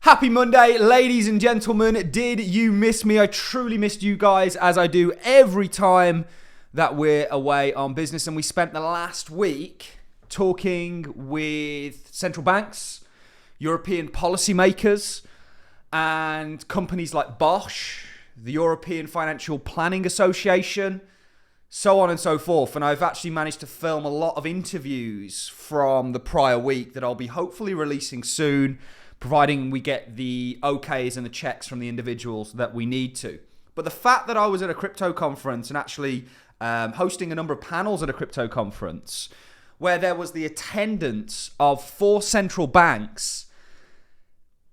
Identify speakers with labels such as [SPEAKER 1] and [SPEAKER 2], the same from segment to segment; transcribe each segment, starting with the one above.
[SPEAKER 1] Happy Monday, ladies and gentlemen. Did you miss me? I truly missed you guys, as I do every time that we're away on business. And we spent the last week talking with central banks, European policymakers, and companies like Bosch, the European Financial Planning Association, so on and so forth. And I've actually managed to film a lot of interviews from the prior week that I'll be hopefully releasing soon, providing we get the okays and the checks from the individuals that we need to. But the fact that I was at a crypto conference and actually hosting a number of panels at a crypto conference where there was the attendance of 4 central banks,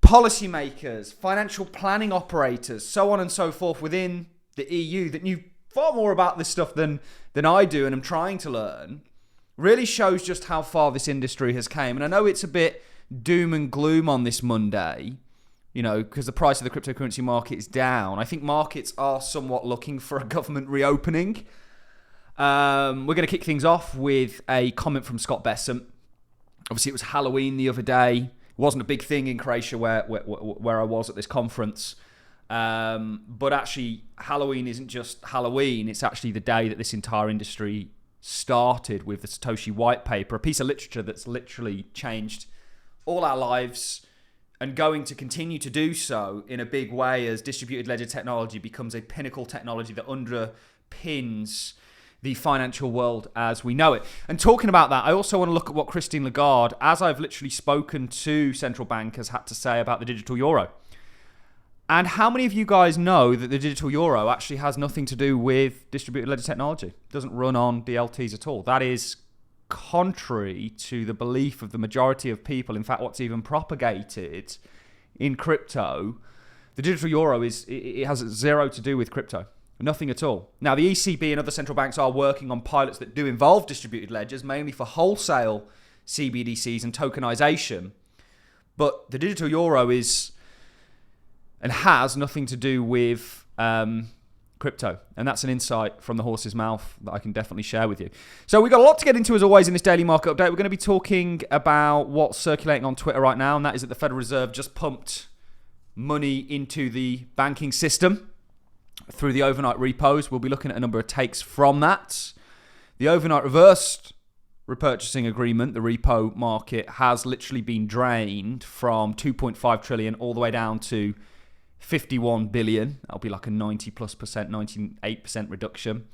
[SPEAKER 1] policymakers, financial planning operators, so on and so forth within the EU that knew far more about this stuff than I do and I'm trying to learn, really shows just how far this industry has came. And I know it's a bit doom and gloom on this Monday, you know, because the price of the cryptocurrency market is down. I think markets are somewhat looking for a government reopening. We're going to kick things off with a comment from Scott Bessent. Obviously, it was Halloween the other day. It wasn't a big thing in Croatia where I was at this conference. But actually, Halloween isn't just Halloween. It's actually the day that this entire industry started with the Satoshi white paper, a piece of literature that's literally changed all our lives and going to continue to do so in a big way as distributed ledger technology becomes a pinnacle technology that underpins the financial world as we know it. And talking about that, I also want to look at what Christine Lagarde, as I've literally spoken to central bankers, had to say about the digital euro. And how many of you guys know that the digital euro actually has nothing to do with distributed ledger technology? It doesn't run on DLTs at all. That is contrary to the belief of the majority of people. In fact, what's even propagated in crypto, the digital euro it has zero to do with crypto. Nothing at all. Now, the ECB and other central banks are working on pilots that do involve distributed ledgers, mainly for wholesale CBDCs and tokenization. But the digital euro is and has nothing to do with crypto. And that's an insight from the horse's mouth that I can definitely share with you. So we've got a lot to get into as always in this daily market update. We're going to be talking about what's circulating on Twitter right now, and that is that the Federal Reserve just pumped money into the banking system through the overnight repos. We'll be looking at a number of takes from that. The overnight reversed repurchasing agreement, the repo market, has literally been drained from 2.5 trillion all the way down to 51 billion. That'll be like a 90+%, 98% reduction.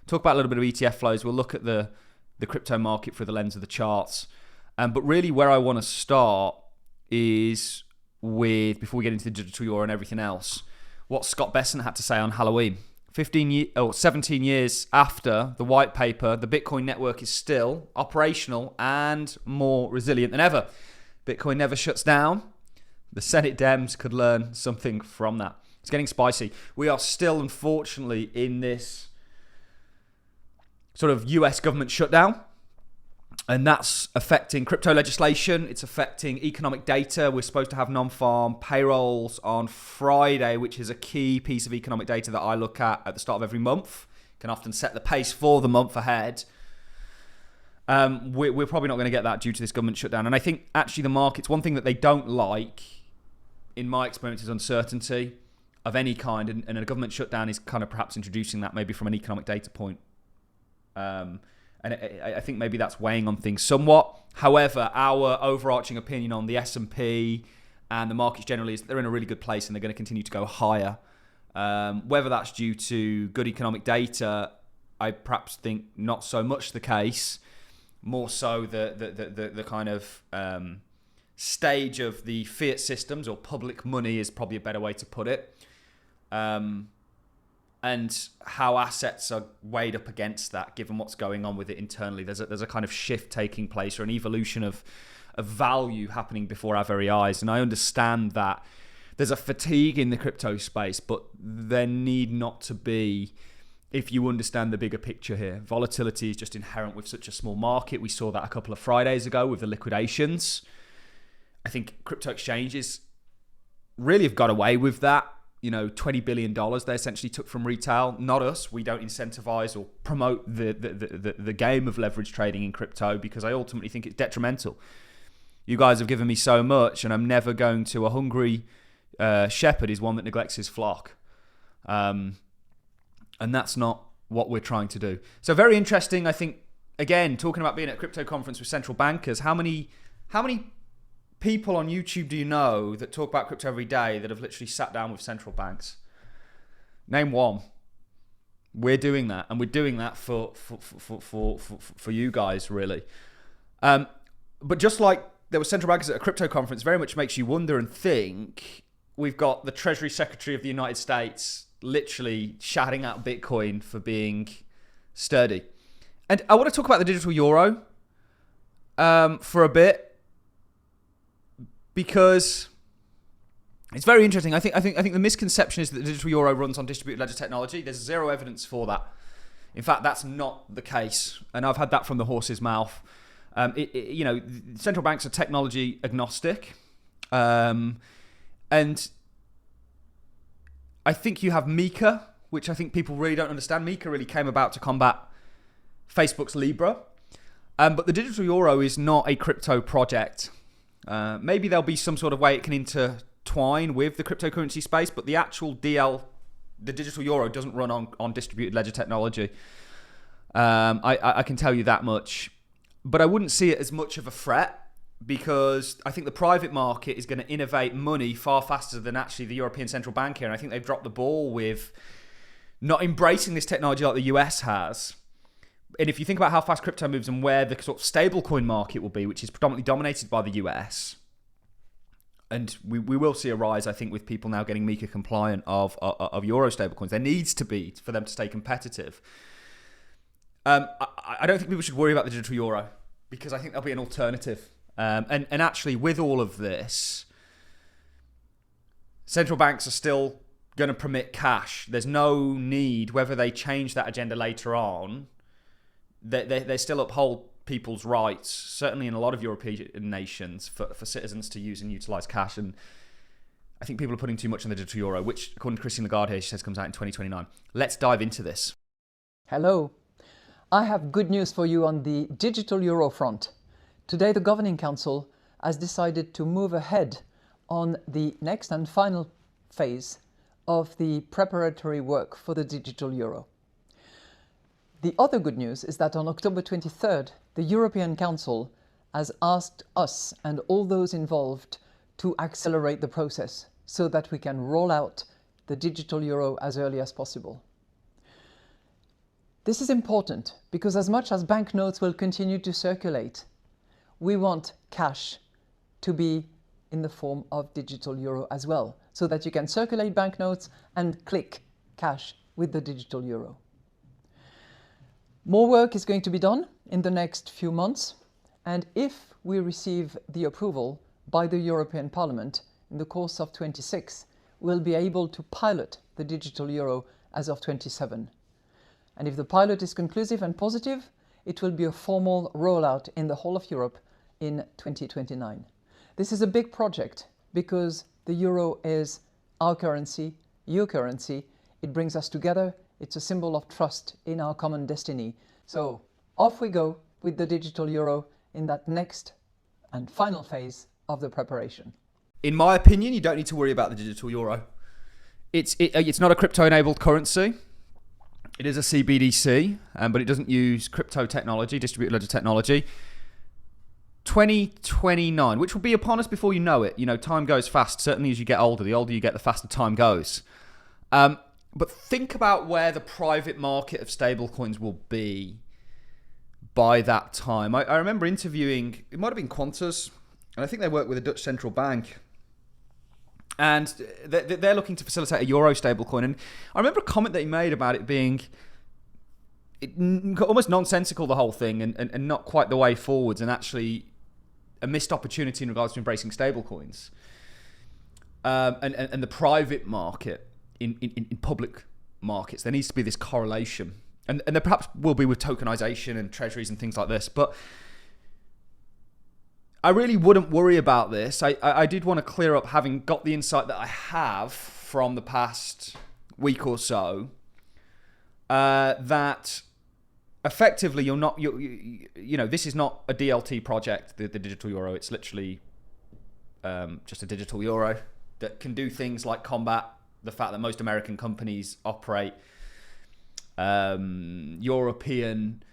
[SPEAKER 1] Talk about a little bit of ETF flows. We'll look at the crypto market through the lens of the charts. But really where I want to start is with, before we get into the digital euro and everything else, what Scott Bessent had to say on Halloween. 17 years after the white paper, the Bitcoin network is still operational and more resilient than ever. Bitcoin never shuts down. The Senate Dems could learn something from that. It's getting spicy. We are still, unfortunately, in this sort of US government shutdown. And that's affecting crypto legislation. It's affecting economic data. We're supposed to have non-farm payrolls on Friday, which is a key piece of economic data that I look at the start of every month. Can often set the pace for the month ahead. We're probably not going to get that due to this government shutdown. And I think actually the markets, one thing that they don't like, in my experience, is uncertainty of any kind. And a government shutdown is kind of perhaps introducing that maybe from an economic data point. And I think maybe that's weighing on things somewhat. However, our overarching opinion on the S&P and the markets generally is that they're in a really good place and they're going to continue to go higher. Whether that's due to good economic data, I perhaps think not so much the case. More so the kind of stage of the fiat systems or public money is probably a better way to put it. And how assets are weighed up against that, given what's going on with it internally. There's a kind of shift taking place or an evolution of value happening before our very eyes. And I understand that there's a fatigue in the crypto space, but there need not to be if you understand the bigger picture here. Volatility is just inherent with such a small market. We saw that a couple of Fridays ago with the liquidations. I think crypto exchanges really have got away with that. You know, $20 billion they essentially took from retail. Not us. We don't incentivize or promote the game of leverage trading in crypto because I ultimately think it's detrimental. You guys have given me so much, and I'm never going to. A hungry shepherd is one that neglects his flock. And that's not what we're trying to do. So very interesting, I think, again, talking about being at a crypto conference with central bankers, how many people on YouTube do you know that talk about crypto every day that have literally sat down with central banks? Name one. We're doing that, and we're doing that for you guys, really. But just like there were central bankers at a crypto conference, very much makes you wonder and think. We've got the Treasury Secretary of the United States literally shouting out Bitcoin for being sturdy. And I want to talk about the digital euro for a bit, because it's very interesting. I think the misconception is that the digital euro runs on distributed ledger technology. There's zero evidence for that. In fact, that's not the case, and I've had that from the horse's mouth. Central banks are technology agnostic, and I think you have Mika, which I think people really don't understand. Mika really came about to combat Facebook's Libra, but the digital euro is not a crypto project. Maybe there'll be some sort of way it can intertwine with the cryptocurrency space, but the actual the digital euro doesn't run on distributed ledger technology. I can tell you that much. But I wouldn't see it as much of a threat, because I think the private market is going to innovate money far faster than actually the European Central Bank here. And I think they've dropped the ball with not embracing this technology like the US has. And if you think about how fast crypto moves and where the sort of stablecoin market will be, which is predominantly dominated by the US, and we will see a rise, I think, with people now getting MiCA compliant of euro stablecoins. There needs to be for them to stay competitive. I don't think people should worry about the digital euro, because I think there'll be an alternative. And actually, with all of this, central banks are still going to permit cash. There's no need, whether they change that agenda later on, they still uphold people's rights, certainly in a lot of European nations, for citizens to use and utilize cash. And I think people are putting too much on the digital euro, which, according to Christine Lagarde here, she says comes out in 2029. Let's dive into this.
[SPEAKER 2] Hello. I have good news for you on the digital euro front. Today, the Governing Council has decided to move ahead on the next and final phase of the preparatory work for the digital euro. The other good news is that on October 23rd, the European Council has asked us and all those involved to accelerate the process so that we can roll out the digital euro as early as possible. This is important because as much as banknotes will continue to circulate, we want cash to be in the form of digital euro as well, so that you can circulate banknotes and click cash with the digital euro. More work is going to be done in the next few months, and if we receive the approval by the European Parliament in the course of 26, we'll be able to pilot the digital euro as of 27. And if the pilot is conclusive and positive, it will be a formal rollout in the whole of Europe in 2029. This is a big project because the euro is our currency, your currency. It brings us together. It's a symbol of trust in our common destiny. So off we go with the digital euro in that next and final phase of the preparation.
[SPEAKER 1] In my opinion, you don't need to worry about the digital euro. It's not a crypto-enabled currency. It is a CBDC, but it doesn't use crypto technology, distributed ledger technology. 2029, which will be upon us before you know it. You know, time goes fast. Certainly as you get older, the older you get, the faster time goes. But think about where the private market of stablecoins will be by that time. I remember interviewing, it might have been Qantas, and I think they work with a Dutch central bank. And they're looking to facilitate a euro stablecoin. And I remember a comment that he made about it being almost nonsensical, the whole thing, and not quite the way forwards, and actually a missed opportunity in regards to embracing stablecoins. And the private market in public markets, there needs to be this correlation. And there perhaps will be with tokenization and treasuries and things like this. But I really wouldn't worry about this. I did want to clear up, having got the insight that I have from the past week or so, that effectively, this is not a DLT project, the digital euro. It's literally just a digital euro that can do things like combat the fact that most American companies operate European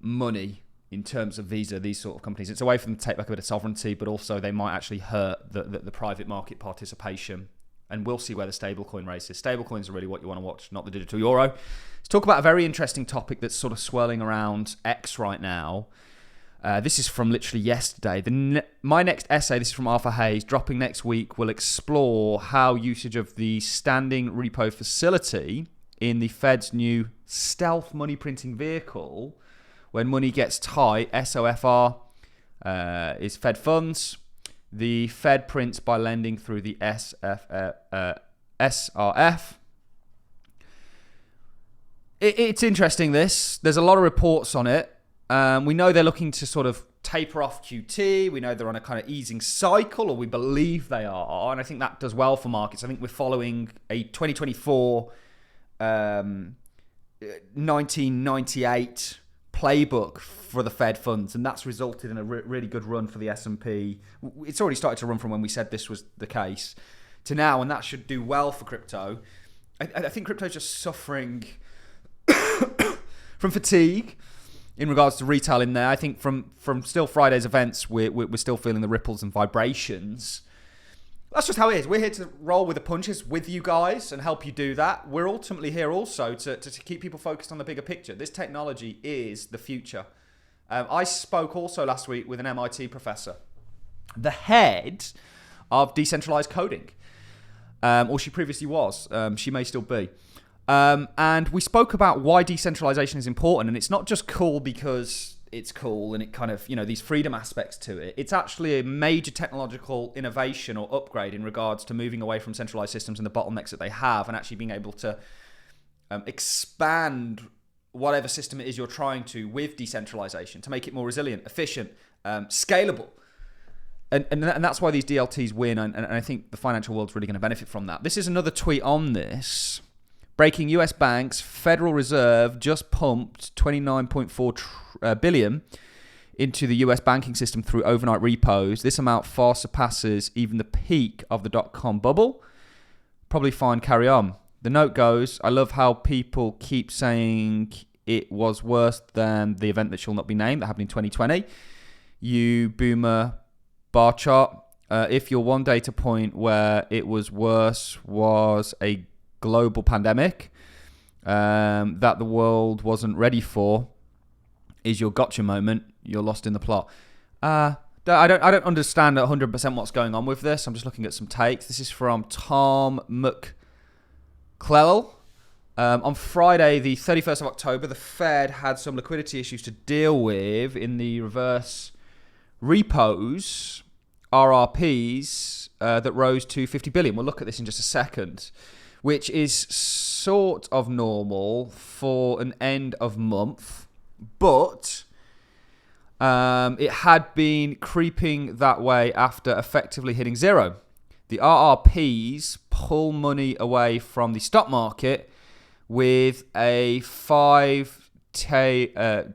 [SPEAKER 1] money in terms of Visa, these sort of companies. It's a way for them to take back a bit of sovereignty, but also they might actually hurt the private market participation. And we'll see where the stablecoin race is. Stablecoins are really what you want to watch, not the digital euro. Let's talk about a very interesting topic that's sort of swirling around X right now. This is from literally yesterday. My next essay, this is from Arthur Hayes, dropping next week, will explore how usage of the standing repo facility in the Fed's new stealth money printing vehicle, when money gets tight, SOFR, is Fed funds. The Fed prints by lending through the SRF. It's interesting, this. There's a lot of reports on it. We know they're looking to sort of taper off QT. We know they're on a kind of easing cycle, or we believe they are. And I think that does well for markets. I think we're following a 2024 1998 playbook for the Fed funds, and that's resulted in a really good run for the S&P. It's already started to run from when we said this was the case to now, and that should do well for crypto. I think crypto is just suffering from fatigue in regards to retail in there. I think from still Friday's events, we're still feeling the ripples and vibrations. That's just how it is. We're here to roll with the punches with you guys and help you do that. We're ultimately here also to keep people focused on the bigger picture. This technology is the future. I spoke also last week with an MIT professor, the head of decentralized coding, or she previously was. She may still be. And we spoke about why decentralization is important. And it's not just cool because it's cool and it kind of, these freedom aspects to it. It's actually a major technological innovation or upgrade in regards to moving away from centralized systems and the bottlenecks that they have, and actually being able to expand whatever system it is you're trying to with decentralization to make it more resilient, efficient, scalable. And that's why these DLTs win. And I think the financial world's really going to benefit from that. This is another tweet on this. Breaking US banks, Federal Reserve just pumped $29.4 billion into the US banking system through overnight repos. This amount far surpasses even the peak of the dot-com bubble. Probably fine, carry on. The note goes, I love how people keep saying it was worse than the event that shall not be named that happened in 2020. You boomer bar chart. If your one data point where it was worse was a global pandemic that the world wasn't ready for, is your gotcha moment, you're lost in the plot. I don't understand 100% what's going on with this. I'm just looking at some takes. This is from Tom McClellan. On Friday, the 31st of October, the Fed had some liquidity issues to deal with in the reverse repos, RRPs, that rose to 50 billion. We'll look at this in just a second, which is sort of normal for an end of month, but it had been creeping that way after effectively hitting zero. The RRPs pull money away from the stock market with a 5 TD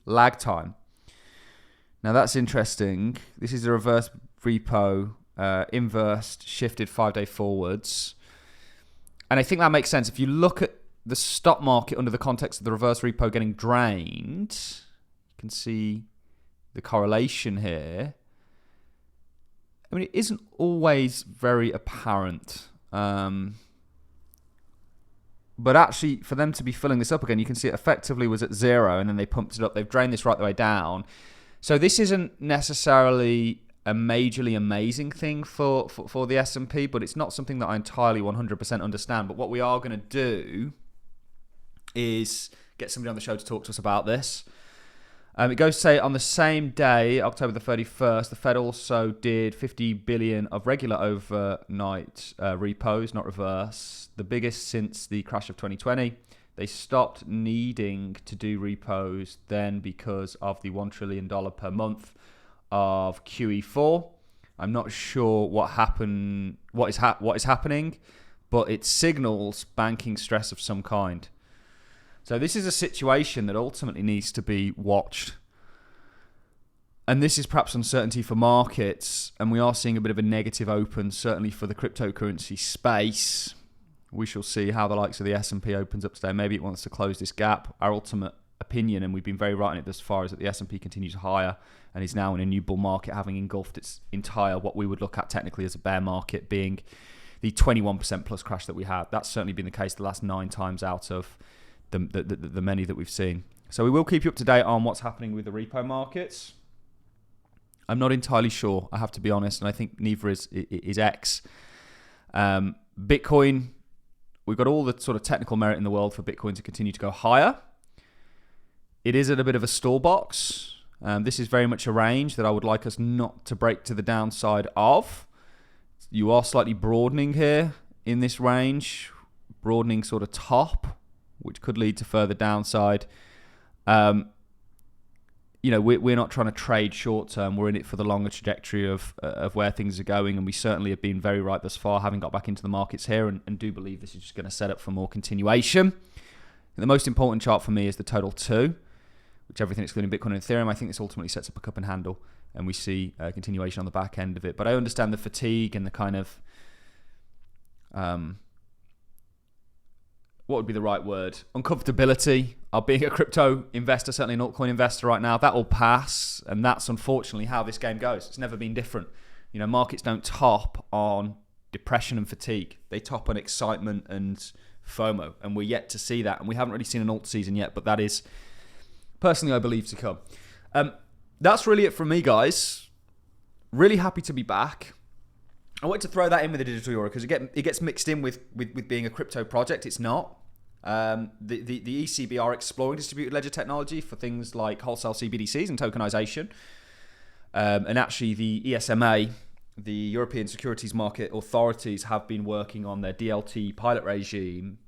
[SPEAKER 1] lag time. Now that's interesting. This is a reverse repo, inversed, shifted 5-day forwards. And I think that makes sense. If you look at the stock market under the context of the reverse repo getting drained, you can see the correlation here. I mean, it isn't always very apparent. But actually, for them to be filling this up again, you can see it effectively was at zero, and then they pumped it up. They've drained this right the way down. So this isn't necessarily a majorly amazing thing for the S&P, but it's not something that I entirely 100% understand. But what we are going to do is get somebody on the show to talk to us about this. It goes to say on the same day, October the 31st, the Fed also did 50 billion of regular overnight repos, not reverse, the biggest since the crash of 2020. They stopped needing to do repos then because of the $1 trillion per month of QE4. I'm not sure what is happening, but it signals banking stress of some kind. So this is a situation that ultimately needs to be watched. And this is perhaps uncertainty for markets, and we are seeing a bit of a negative open, certainly for the cryptocurrency space. We shall see how the likes of the S&P opens up today. Maybe it wants to close this gap. Our ultimate opinion, and we've been very right on it thus far, is that the S&P continues higher and is now in a new bull market, having engulfed its entire, what we would look at technically as a bear market, being the 21% plus crash that we had. That's certainly been the case the last 9 times out of the many that we've seen. So we will keep you up to date on what's happening with the repo markets. I'm not entirely sure, I have to be honest, and I think neither is X. Bitcoin, we've got all the sort of technical merit in the world for Bitcoin to continue to go higher. It is at a bit of a stall box. This is very much a range that I would like us not to break to the downside of. You are slightly broadening here in this range, broadening sort of top, which could lead to further downside. We're not trying to trade short term. We're in it for the longer trajectory of where things are going, and we certainly have been very right thus far, having got back into the markets here, and do believe this is just going to set up for more continuation. The most important chart for me is the total 2, which everything excluding Bitcoin and Ethereum. I think this ultimately sets up a cup and handle, and we see a continuation on the back end of it. But I understand the fatigue and the kind of what would be the right word? Uncomfortability of being a crypto investor, certainly an altcoin investor right now. That will pass, and that's unfortunately how this game goes. It's never been different. Markets don't top on depression and fatigue. They top on excitement and FOMO, and we're yet to see that. And we haven't really seen an alt season yet, but that is, personally, I believe, to come. That's really it from me, guys. Really happy to be back. I wanted to throw that in with the digital euro because it gets mixed in with being a crypto project. It's not. The ECB are exploring distributed ledger technology for things like wholesale CBDCs and tokenization. And actually the ESMA, the European Securities Market Authorities, have been working on their DLT pilot regime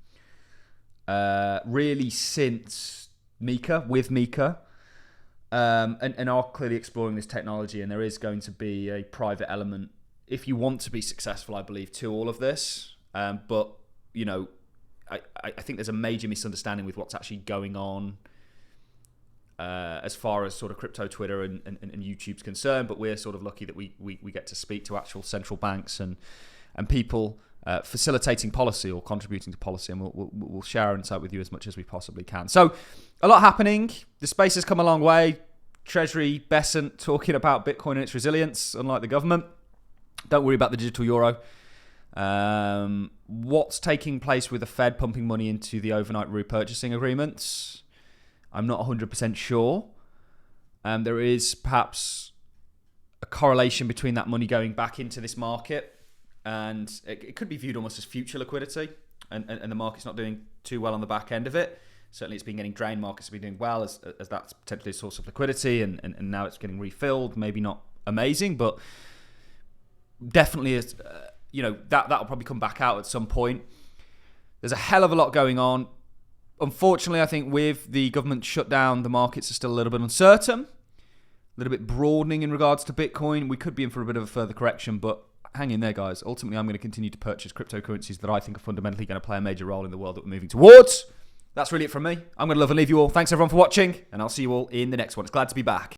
[SPEAKER 1] really since MiCA, and are clearly exploring this technology. And there is going to be a private element, if you want to be successful, I believe, to all of this. But, I think there's a major misunderstanding with what's actually going on as far as sort of crypto Twitter and YouTube's concerned. But we're sort of lucky that we get to speak to actual central banks and people facilitating policy or contributing to policy. And we'll share our insight with you as much as we possibly can. So a lot happening. The space has come a long way. Treasury, Besant talking about Bitcoin and its resilience, unlike the government. Don't worry about the digital euro. What's taking place with the Fed pumping money into the overnight repurchasing agreements? I'm not 100% sure. There is perhaps a correlation between that money going back into this market, and it could be viewed almost as future liquidity, and the market's not doing too well on the back end of it. Certainly it's been getting drained. Markets have been doing well as that's potentially a source of liquidity, and now it's getting refilled. Maybe not amazing, but definitely is, that'll probably come back out at some point. There's a hell of a lot going on. Unfortunately, I think with the government shutdown, the markets are still a little bit uncertain, a little bit broadening in regards to Bitcoin. We could be in for a bit of a further correction, but hang in there, guys. Ultimately, I'm going to continue to purchase cryptocurrencies that I think are fundamentally going to play a major role in the world that we're moving towards. That's really it from me. I'm going to love and leave you all. Thanks, everyone, for watching, and I'll see you all in the next one. It's glad to be back.